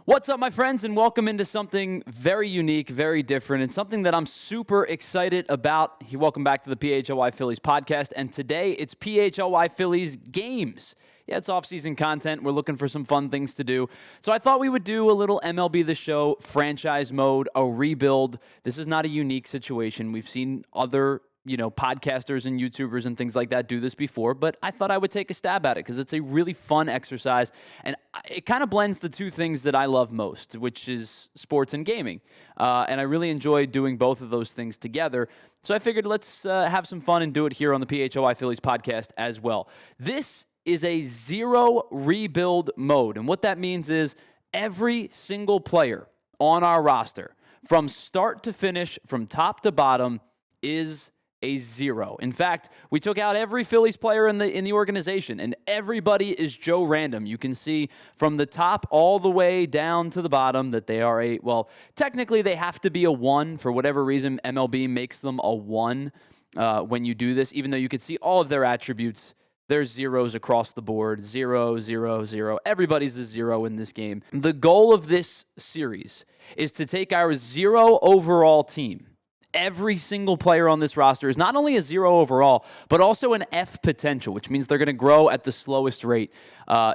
What's up, my friends, and welcome into something very unique, very different, and something that I'm super excited about. Welcome back to the PHLY Phillies podcast, and today it's PHLY Phillies games. Yeah, it's off-season content. We're looking for some fun things to do. So I thought we would do a little MLB The Show franchise mode, a rebuild. This is not a unique situation. We've seen other podcasters and YouTubers and things like that do this before, but I thought I would take a stab at it because it's a really fun exercise, and it kind of blends the two things that I love most, which is sports and gaming, and I really enjoy doing both of those things together, so I figured let's have some fun and do it here on the PHLY Phillies podcast as well. This is a zero rebuild mode, and what that means is every single player on our roster, from start to finish, from top to bottom, is a zero. In fact, we took out every Phillies player in the organization, and everybody is Joe Random. You can see from the top all the way down to the bottom that they are technically they have to be a 1. For whatever reason, MLB makes them a 1 when you do this, even though you can see all of their attributes. There's zeros across the board. 0, 0, 0. Everybody's a 0 in this game. The goal of this series is to take our 0 overall team. Every single player on this roster is not only a 0 overall, but also an F potential, which means they're going to grow at the slowest rate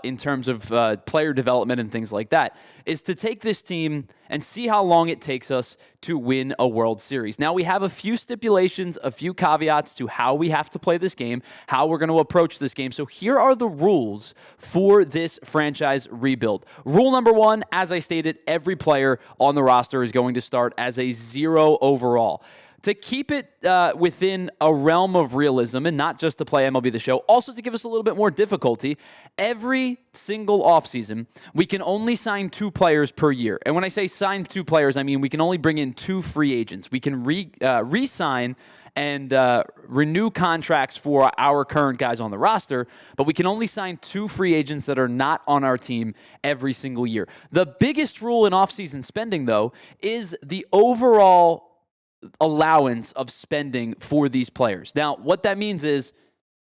in terms of player development and things like that, is to take this team and see how long it takes us to win a World Series. Now, we have a few stipulations, a few caveats to how we have to play this game, how we're going to approach this game. So here are the rules for this franchise rebuild. Rule number 1, as I stated, every player on the roster is going to start as a 0 overall. To keep it within a realm of realism and not just to play MLB The Show, also to give us a little bit more difficulty, every single offseason, we can only sign 2 players per year. And when I say sign 2 players, I mean we can only bring in 2 free agents. We can re-sign and renew contracts for our current guys on the roster, but we can only sign 2 free agents that are not on our team every single year. The biggest rule in offseason spending, though, is the overall allowance of spending for these players. Now, what that means is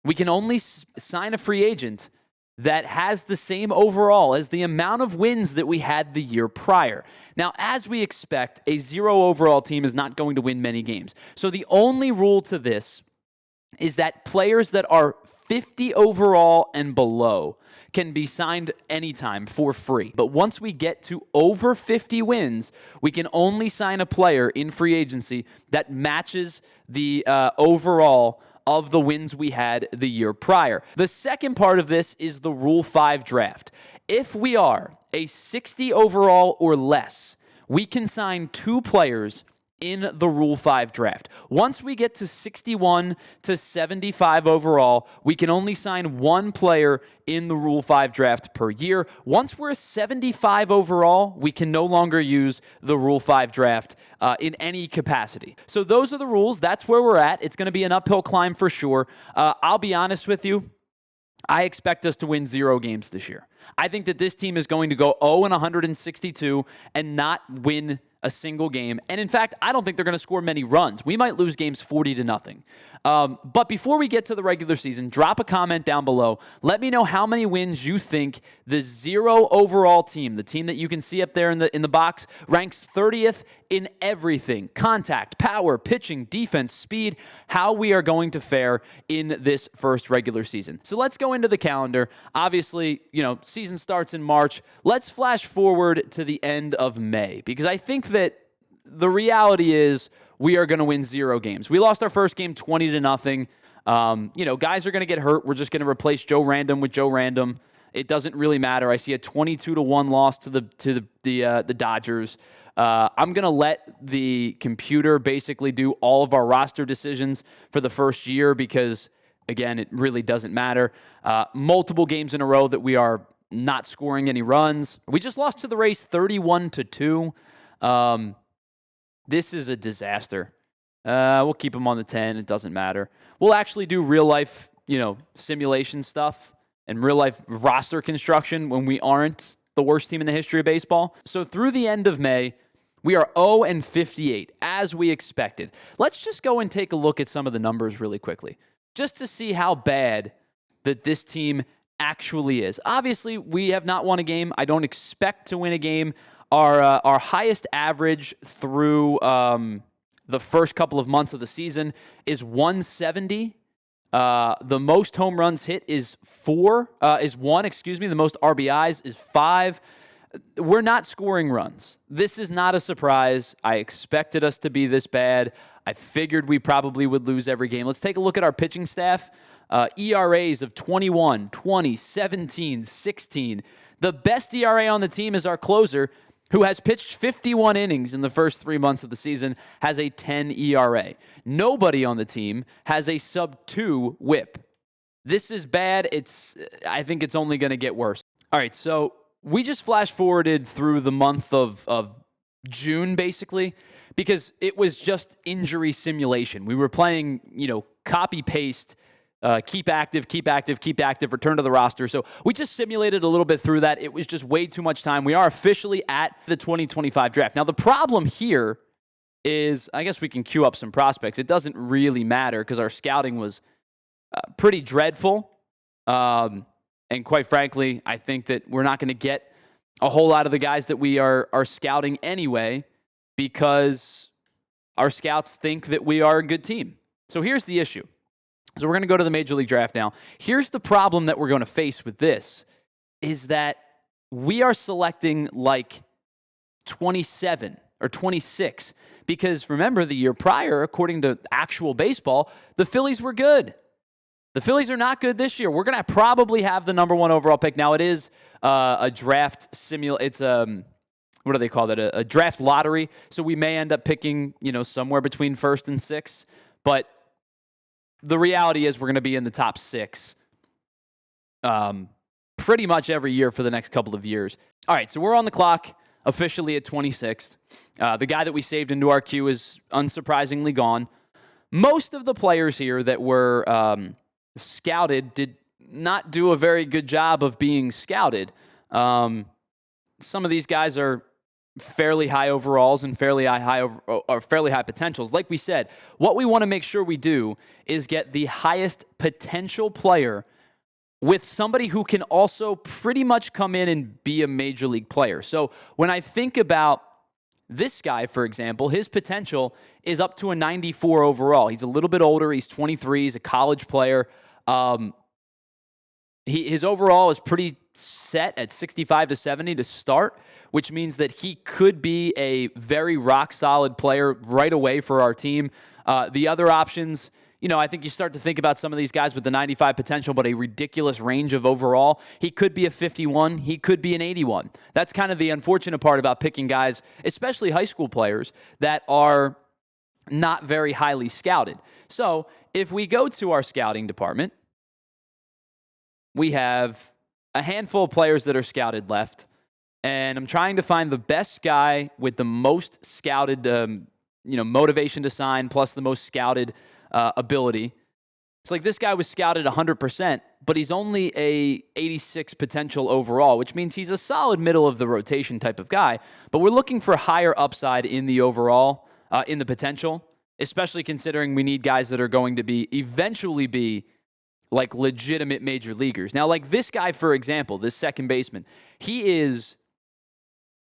we can only sign a free agent that has the same overall as the amount of wins that we had the year prior. Now, as we expect, a 0 overall team is not going to win many games. So the only rule to this is that players that are 50 overall and below can be signed anytime for free. But once we get to over 50 wins, we can only sign a player in free agency that matches the overall of the wins we had the year prior. The second part of this is the Rule 5 draft. If we are a 60 overall or less, we can sign 2 players in the Rule 5 draft. Once we get to 61 to 75 overall, we can only sign 1 player in the Rule 5 draft per year. Once we're 75 overall, we can no longer use the Rule 5 draft in any capacity. So those are the rules. That's where we're at. It's going to be an uphill climb for sure. I'll be honest with you. I expect us to win 0 games this year. I think that this team is going to go 0-162 and not win a single game. And in fact, I don't think they're going to score many runs. We might lose games 40-0. But before we get to the regular season, drop a comment down below. Let me know how many wins you think the 0 overall team, the team that you can see up there in the box, ranks 30th in everything: contact, power, pitching, defense, speed, how we are going to fare in this first regular season. So let's go into the calendar. Obviously, season starts in March. Let's flash forward to the end of May, because I think that the reality is we are going to win 0 games. We lost our first game 20-0. Guys are going to get hurt. We're just going to replace Joe Random with Joe Random. It doesn't really matter. I see a 22-1 loss to the Dodgers. I'm going to let the computer basically do all of our roster decisions for the first year because, again, it really doesn't matter. Multiple games in a row that we are not scoring any runs. We just lost to the Rays 31-2. This is a disaster. We'll keep them on the 10. It doesn't matter. We'll actually do real life, simulation stuff and real life roster construction when we aren't the worst team in the history of baseball. So through the end of May, we are 0-58, as we expected. Let's just go and take a look at some of the numbers really quickly, just to see how bad that this team actually is. Obviously, we have not won a game. I don't expect to win a game. Our highest average through the first couple of months of the season is 170. The most home runs hit is 1. The most RBIs is 5. We're not scoring runs. This is not a surprise. I expected us to be this bad. I figured we probably would lose every game. Let's take a look at our pitching staff. ERAs of 21, 20, 17, 16. The best ERA on the team is our closer, who has pitched 51 innings in the first 3 months of the season, has a 10 ERA. Nobody on the team has a sub-2 whip. This is bad. I think it's only going to get worse. All right, so we just flash-forwarded through the month of June, basically, because it was just injury simulation. We were playing, copy-paste, keep active, return to the roster. So we just simulated a little bit through that. It was just way too much time. We are officially at the 2025 draft. Now, the problem here is, I guess we can queue up some prospects. It doesn't really matter because our scouting was pretty dreadful. And quite frankly, I think that we're not going to get a whole lot of the guys that we are scouting anyway because our scouts think that we are a good team. So here's the issue. So we're going to go to the Major League Draft now. Here's the problem that we're going to face with this is that we are selecting like 27 or 26 because remember the year prior, according to actual baseball, the Phillies were good. The Phillies are not good this year. We're going to probably have the number 1 overall pick. Now, it is a draft It's what do they call that? A draft lottery. So we may end up picking, somewhere between 1st and 6th. But the reality is we're going to be in the top 6 pretty much every year for the next couple of years. All right, so we're on the clock officially at 26th. The guy that we saved into our queue is unsurprisingly gone. Most of the players here that were scouted did not do a very good job of being scouted. Some of these guys are fairly high overalls and fairly high potentials. Like we said, what we want to make sure we do is get the highest potential player with somebody who can also pretty much come in and be a major league player. So when I think about this guy, for example, his potential is up to a 94 overall. He's a little bit older. He's 23. He's a college player. His overall is pretty set at 65 to 70 to start, which means that he could be a very rock-solid player right away for our team. The other options, I think you start to think about some of these guys with the 95 potential, but a ridiculous range of overall. He could be a 51. He could be an 81. That's kind of the unfortunate part about picking guys, especially high school players, that are not very highly scouted. So if we go to our scouting department, we have a handful of players that are scouted left, and I'm trying to find the best guy with the most scouted, motivation to sign plus the most scouted ability. It's like this guy was scouted 100%, but he's only a 86 potential overall, which means he's a solid middle of the rotation type of guy. But we're looking for higher upside in the overall, in the potential, especially considering we need guys that are going to eventually be like legitimate major leaguers. Now, like this guy, for example, this second baseman,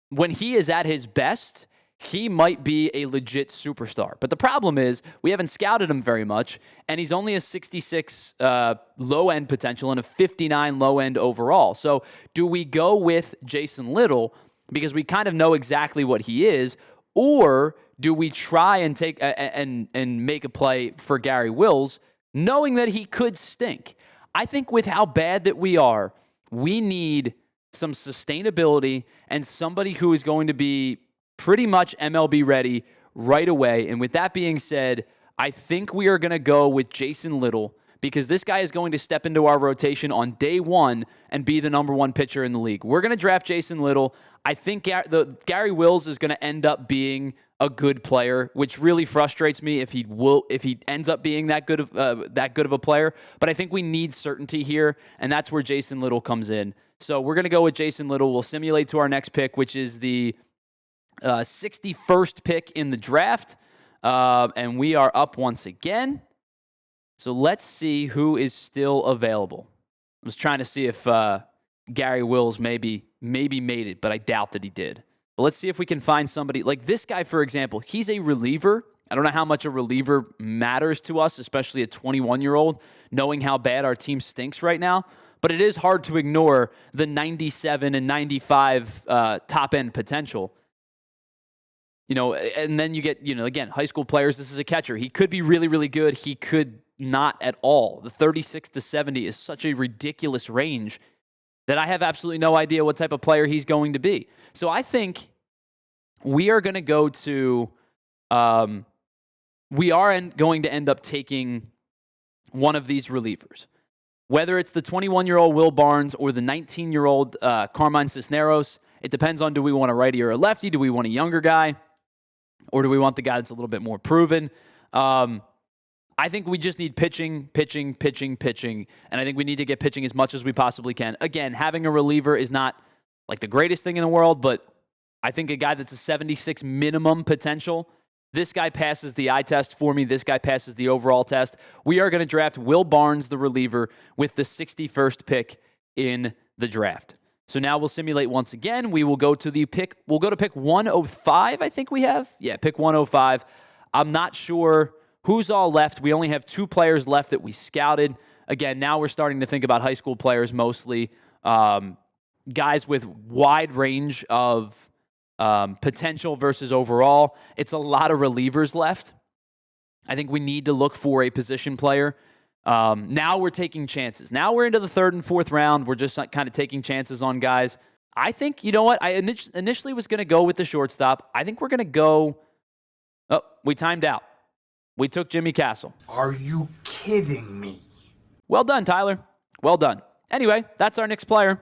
when he is at his best, he might be a legit superstar. But the problem is we haven't scouted him very much, and he's only a 66 low-end potential and a 59 low-end overall. So do we go with Jason Little because we kind of know exactly what he is, or do we try and take and make a play for Gary Wills, knowing that he could stink? I think with how bad that we are, we need some sustainability and somebody who is going to be pretty much MLB ready right away. And with that being said, I think we are going to go with Jason Little because this guy is going to step into our rotation on day 1 and be the number 1 pitcher in the league. We're going to draft Jason Little. I think Gary Wills is going to end up being a good player, which really frustrates me if he ends up being that good of a player. But I think we need certainty here, and that's where Jason Little comes in. So we're going to go with Jason Little. We'll simulate to our next pick, which is the 61st pick in the draft, and we are up once again. So let's see who is still available. was trying to see if Gary Wills maybe made it, but I doubt that he did. But let's see if we can find somebody. Like this guy, for example, he's a reliever. I don't know how much a reliever matters to us, especially a 21-year-old, knowing how bad our team stinks right now. But it is hard to ignore the 97 and 95 top-end potential. And then you get, again, high school players, this is a catcher. He could be really, really good. He could not at all. The 36 to 70 is such a ridiculous range that I have absolutely no idea what type of player he's going to be. So I think we are going to go to, we are going to end up taking one of these relievers. Whether it's the 21-year-old Will Barnes or the 19-year-old Carmine Cisneros, it depends on, do we want a righty or a lefty? Do we want a younger guy? Or do we want the guy that's a little bit more proven? I think we just need pitching. And I think we need to get pitching as much as we possibly can. Again, having a reliever is not like the greatest thing in the world, but I think a guy that's a 76 minimum potential, this guy passes the eye test for me. This guy passes the overall test. We are going to draft Will Barnes, the reliever, with the 61st pick in the draft. So now we'll simulate once again. We will go to the pick. We'll go to pick 105, I think we have. Yeah, pick 105. I'm not sure who's all left. We only have 2 players left that we scouted. Again, now we're starting to think about high school players mostly. Guys with wide range of potential versus overall. It's a lot of relievers left. I think we need to look for a position player. Now we're taking chances. Now we're into the 3rd and 4th round. We're just kind of taking chances on guys. I think, you know what? I initially was going to go with the shortstop. I think we're going to go. Oh, we timed out. We took Jimmy Castle. Are you kidding me? Well done, Tyler. Well done. Anyway, that's our next player.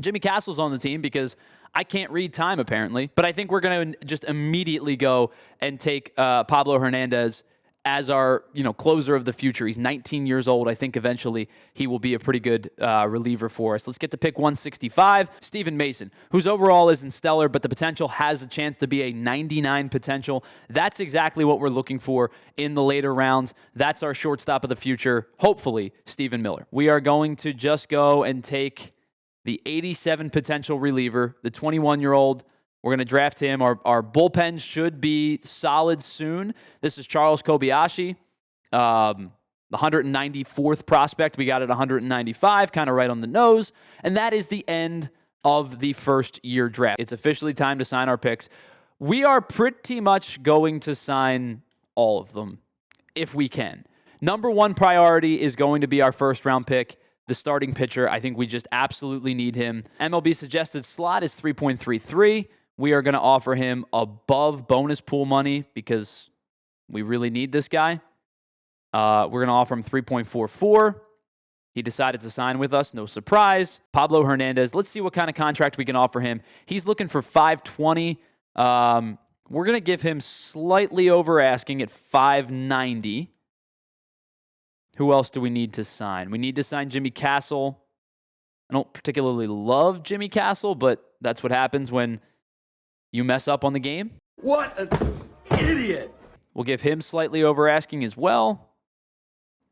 Jimmy Castle's on the team because I can't read time, apparently. But I think we're going to just immediately go and take Pablo Hernandez as our closer of the future. He's 19 years old. I think eventually he will be a pretty good reliever for us. Let's get to pick 165. Steven Mason, whose overall isn't stellar, but the potential has a chance to be a 99 potential. That's exactly what we're looking for in the later rounds. That's our shortstop of the future, hopefully, Stephen Miller. We are going to just go and take the 87 potential reliever, the 21-year-old. We're going to draft him. Our bullpen should be solid soon. This is Charles Kobayashi, the 194th prospect. We got it 195, kind of right on the nose. And that is the end of the first-year draft. It's officially time to sign our picks. We are pretty much going to sign all of them if we can. Number one priority is going to be our first-round pick, the starting pitcher. I think we just absolutely need him. MLB suggested slot is 3.33. We are going to offer him above bonus pool money because we really need this guy. We're going to offer him 3.44. He decided to sign with us. No surprise. Pablo Hernandez, let's see what kind of contract we can offer him. He's looking for $520. We're going to give him slightly over asking at $590. Who else do we need to sign? We need to sign Jimmy Castle. I don't particularly love Jimmy Castle, but that's what happens when you mess up on the game. What an idiot! We'll give him slightly over asking as well.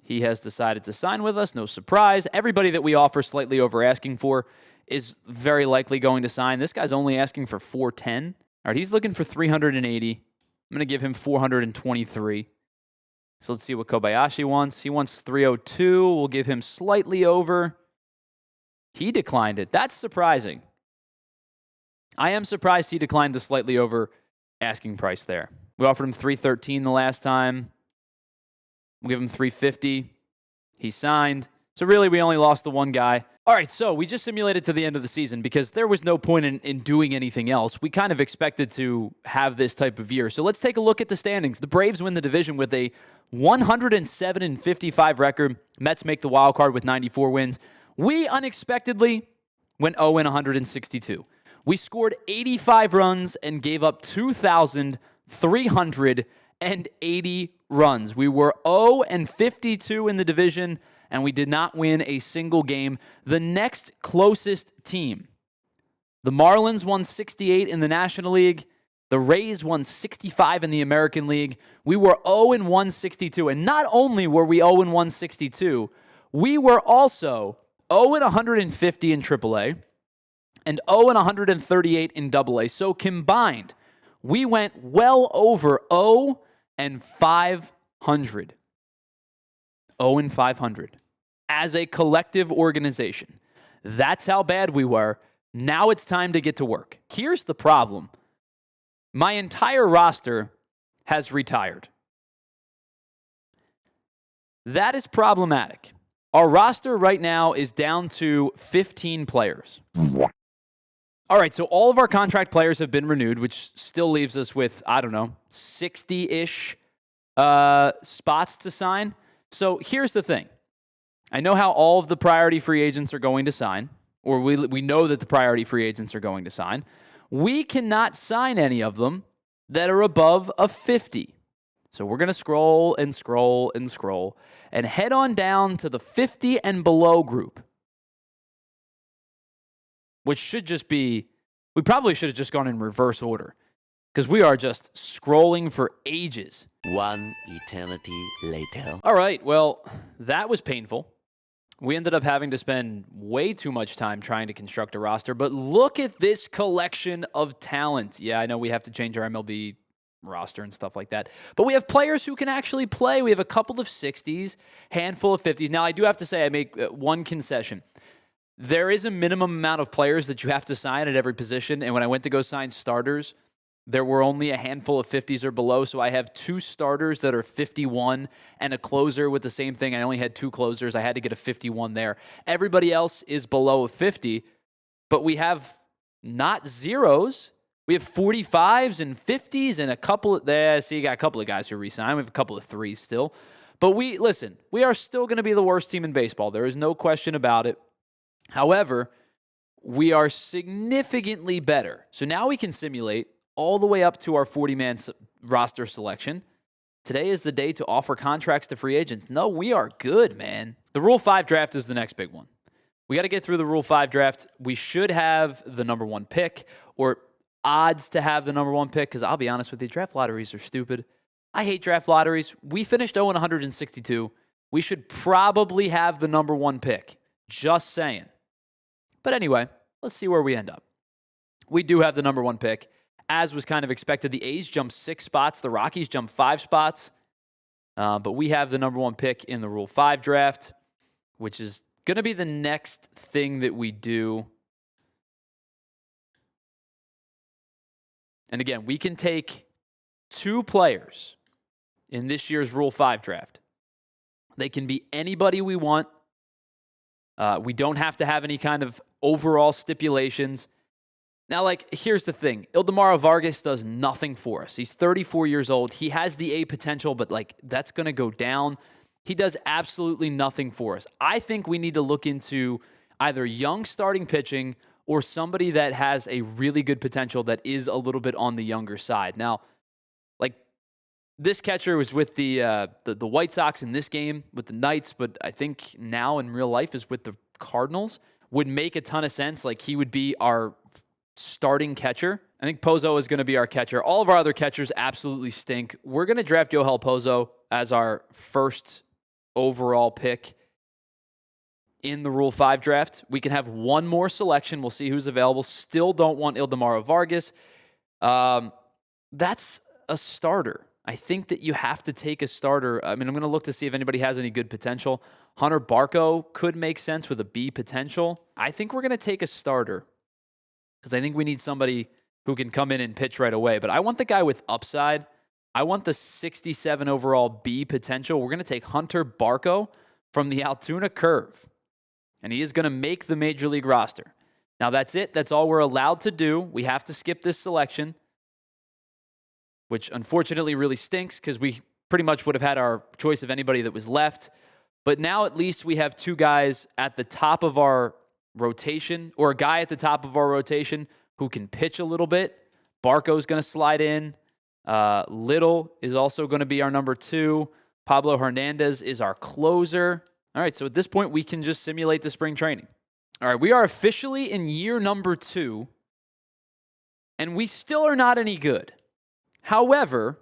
He has decided to sign with us. No surprise. Everybody that we offer slightly over asking for is very likely going to sign. This guy's only asking for $410. All right, he's looking for $380. I'm going to give him $423. So let's see what Kobayashi wants. He wants $302. We'll give him slightly over. He declined it. That's surprising. I am surprised he declined the slightly over asking price there. We offered him $313 the last time. We'll give him $350. He signed. So really, we only lost the one guy. All right, so we just simulated to the end of the season because there was no point in doing anything else. We kind of expected to have this type of year. So let's take a look at the standings. The Braves win the division with a 107-55 record. Mets make the wild card with 94 wins. We unexpectedly went 0-162. We scored 85 runs and gave up 2,380 runs. We were 0-52 in the division, and we did not win a single game. The next closest team, the Marlins won 68 in the National League. The Rays won 65 in the American League. We were 0-162. And not only were we 0-162, we were also 0 and 150 in AAA, and 0 and 138 in AA. So combined, we went well over 0 and 500. 0 and 500 as a collective organization. That's how bad we were. Now it's time to get to work. Here's the problem. My entire roster has retired. That is problematic. Our roster right now is down to 15 players. All right, so all of our contract players have been renewed, which still leaves us with, 60-ish spots to sign. So here's the thing. I know how all of the priority free agents are going to sign, or we know that the priority free agents are going to sign. We cannot sign any of them that are above a 50. So we're going to scroll and scroll and scroll and head on down to the 50 and below group, which should just be, we probably should have just gone in reverse order because we are just scrolling for ages. One eternity later. All right, well, that was painful. We ended up having to spend way too much time trying to construct a roster, but look at this collection of talent. Yeah, I know we have to change our MLB roster and stuff like that, but we have players who can actually play. We have a couple of 60s, handful of 50s. Now, I do have to say I make one concession. There is a minimum amount of players that you have to sign at every position, and when I went to go sign starters, there were only a handful of 50s or below, so I have 2 starters that are 51 and a closer with the same thing. I only had 2 closers. I had to get a 51 there. Everybody else is below a 50, but we have not zeros. We have 45s and 50s and a couple there. See, you got a couple of guys who re-signed. We have a couple of 3s still. But we are still going to be the worst team in baseball. There is no question about it. However, we are significantly better. So now we can simulate all the way up to our 40-man roster selection. Today is the day to offer contracts to free agents. No, we are good, man. The Rule 5 draft is the next big one. We got to get through the Rule 5 draft. We should have the number 1 pick, or odds to have the number 1 pick, because I'll be honest with you, draft lotteries are stupid. I hate draft lotteries. We finished 0 and 162. We should probably have the number 1 pick. Just saying. But anyway, let's see where we end up. We do have the number 1 pick. As was kind of expected, the A's jumped 6 spots. The Rockies jumped 5 spots. But we have the number 1 pick in the Rule 5 draft, which is going to be the next thing that we do. And again, we can take 2 players in this year's Rule 5 draft. They can be anybody we want. We don't have to have any kind of overall stipulations. Now, here's the thing. Ildemaro Vargas does nothing for us. He's 34 years old. He has the A potential, but, that's going to go down. He does absolutely nothing for us. I think we need to look into either young starting pitching or somebody that has a really good potential that is a little bit on the younger side. Now, this catcher was with the White Sox in this game with the Knights, but I think now in real life is with the Cardinals. Would make a ton of sense. He would be our starting catcher. I think Pozo is going to be our catcher. All of our other catchers absolutely stink. We're going to draft Yohel Pozo as our first overall pick in the Rule 5 draft. We can have 1 more selection. We'll see who's available. Still don't want Ildemaro Vargas. That's a starter. I think that you have to take a starter. I'm going to look to see if anybody has any good potential. Hunter Barco could make sense with a B potential. I think we're going to take a starter because I think we need somebody who can come in and pitch right away. But I want the guy with upside. I want the 67 overall B potential. We're going to take Hunter Barco from the Altoona Curve, and he is going to make the Major League roster. Now, that's it. That's all we're allowed to do. We have to skip this selection, which unfortunately really stinks because we pretty much would have had our choice of anybody that was left. But now at least we have 2 guys at the top of our rotation, or a guy at the top of our rotation who can pitch a little bit. Barco's going to slide in. Little is also going to be our number 2. Pablo Hernandez is our closer. All right, so at this point, we can just simulate the spring training. All right, we are officially in year number 2, and we still are not any good. However,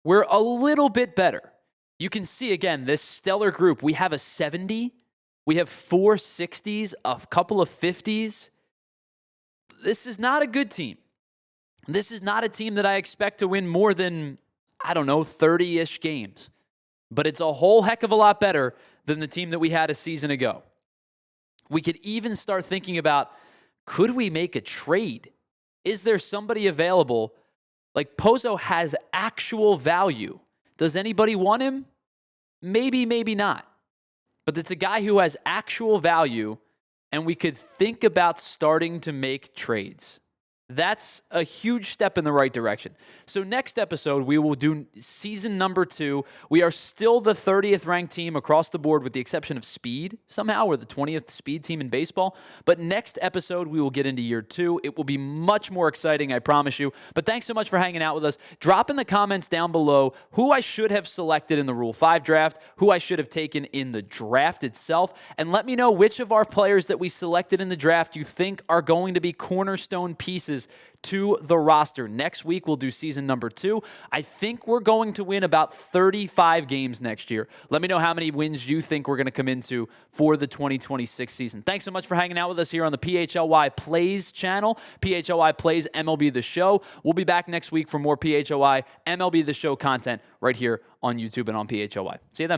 we're a little bit better. You can see, again, this stellar group. We have a 70 We have 4 60s, a couple of 50s. This is not a good team. This is not a team that I expect to win more than, 30-ish games. But it's a whole heck of a lot better than the team that we had a season ago. We could even start thinking about, could we make a trade? Is there somebody available? Like, Pozo has actual value. Does anybody want him? Maybe, maybe not. But it's a guy who has actual value, and we could think about starting to make trades. That's a huge step in the right direction. So next episode, we will do season number 2. We are still the 30th ranked team across the board with the exception of speed. Somehow we're the 20th speed team in baseball. But next episode, we will get into year 2. It will be much more exciting, I promise you. But thanks so much for hanging out with us. Drop in the comments down below who I should have selected in the Rule 5 draft, who I should have taken in the draft itself, and let me know which of our players that we selected in the draft you think are going to be cornerstone pieces to the roster. Next week, we'll do season number 2. I think we're going to win about 35 games next year. Let me know how many wins you think we're going to come into for the 2026 season. Thanks so much for hanging out with us here on the PHLY Plays channel. PHLY Plays MLB The Show. We'll be back next week for more PHLY MLB The Show content right here on YouTube and on PHLY. See you then.